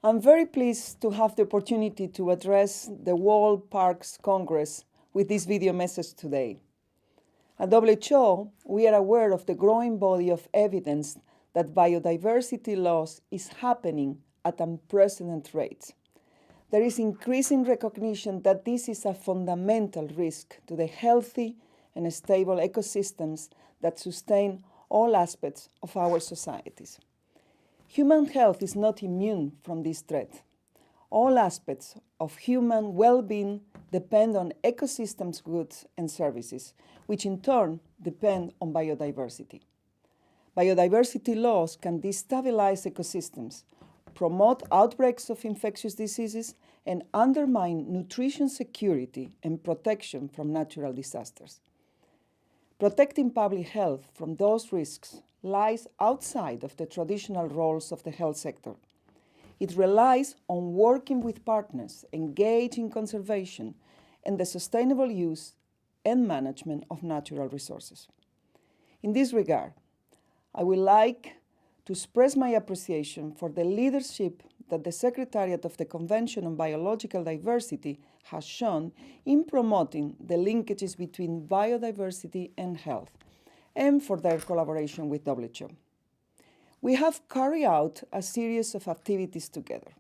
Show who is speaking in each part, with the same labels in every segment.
Speaker 1: I'm very pleased to have the opportunity to address the World Parks Congress with this video message today. At WHO, we are aware of the growing body of evidence that biodiversity loss is happening at unprecedented rates. There is increasing recognition that this is a fundamental risk to the healthy and stable ecosystems that sustain all aspects of our societies. Human health is not immune from this threat. All aspects of human well-being depend on ecosystems, goods, and services, which in turn depend on biodiversity. Biodiversity loss can destabilize ecosystems, promote outbreaks of infectious diseases, and undermine nutrition security and protection from natural disasters. Protecting public health from those risks lies outside of the traditional roles of the health sector. It relies on working with partners engaged in conservation and the sustainable use and management of natural resources. In this regard, I would like to express my appreciation for the leadership that the Secretariat of the Convention on Biological Diversity has shown in promoting the linkages between biodiversity and health, and for their collaboration with WHO. We have carried out a series of activities together.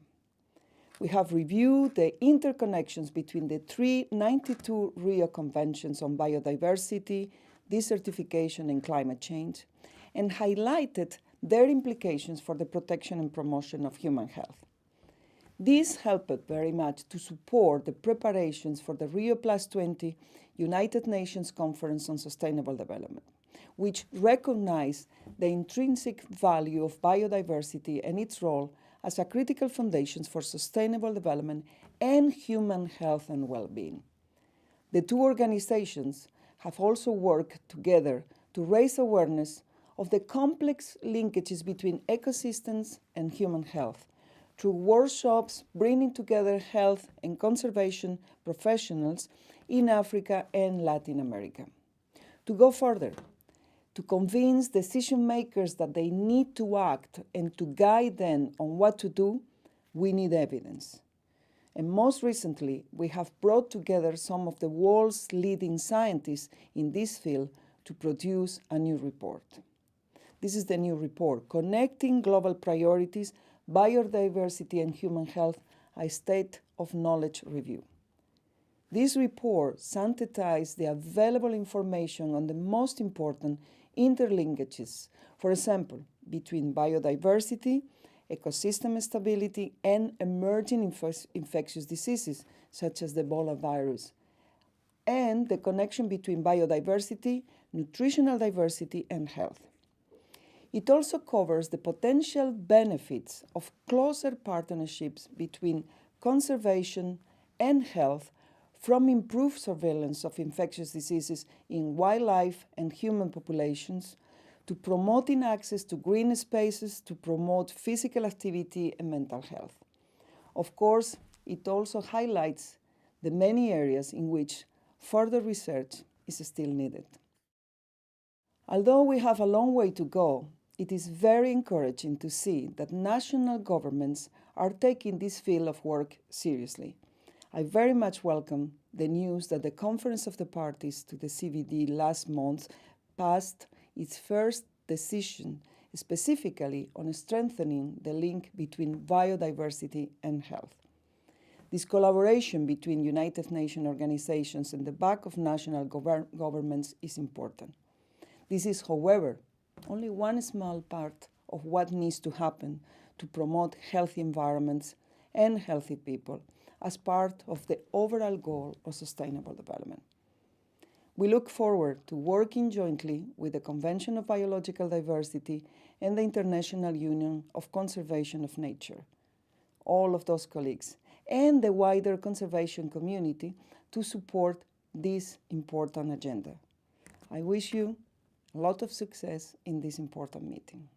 Speaker 1: We have reviewed the interconnections between the 392 Rio Conventions on biodiversity, desertification, and climate change, and highlighted their implications for the protection and promotion of human health. This helped very much to support the preparations for the Rio+20 United Nations Conference on Sustainable Development, which recognized the intrinsic value of biodiversity and its role as a critical foundation for sustainable development and human health and well-being. The two organizations have also worked together to raise awareness of the complex linkages between ecosystems and human health through workshops bringing together health and conservation professionals in Africa and Latin America. To go further, to convince decision makers that they need to act and to guide them on what to do, we need evidence. And most recently, we have brought together some of the world's leading scientists in this field to produce a new report. This is the new report, Connecting Global Priorities, Biodiversity and Human Health, a State of Knowledge Review. This report synthesizes the available information on the most important interlinkages, for example, between biodiversity, ecosystem stability, and emerging infectious diseases, such as the Ebola virus, and the connection between biodiversity, nutritional diversity, and health. It also covers the potential benefits of closer partnerships between conservation and health, from improved surveillance of infectious diseases in wildlife and human populations, to promoting access to green spaces to promote physical activity and mental health. Of course, it also highlights the many areas in which further research is still needed. Although we have a long way to go, it is very encouraging to see that national governments are taking this field of work seriously. I very much welcome the news that the Conference of the Parties to the CBD last month passed its first decision specifically on strengthening the link between biodiversity and health. This collaboration between United Nations organizations and the back of national governments is important. This is, however, only one small part of what needs to happen to promote healthy environments and healthy people as part of the overall goal of sustainable development. We look forward to working jointly with the Convention of Biological Diversity and the International Union of Conservation of Nature, all of those colleagues, and the wider conservation community to support this important agenda. I wish you a lot of success in this important meeting.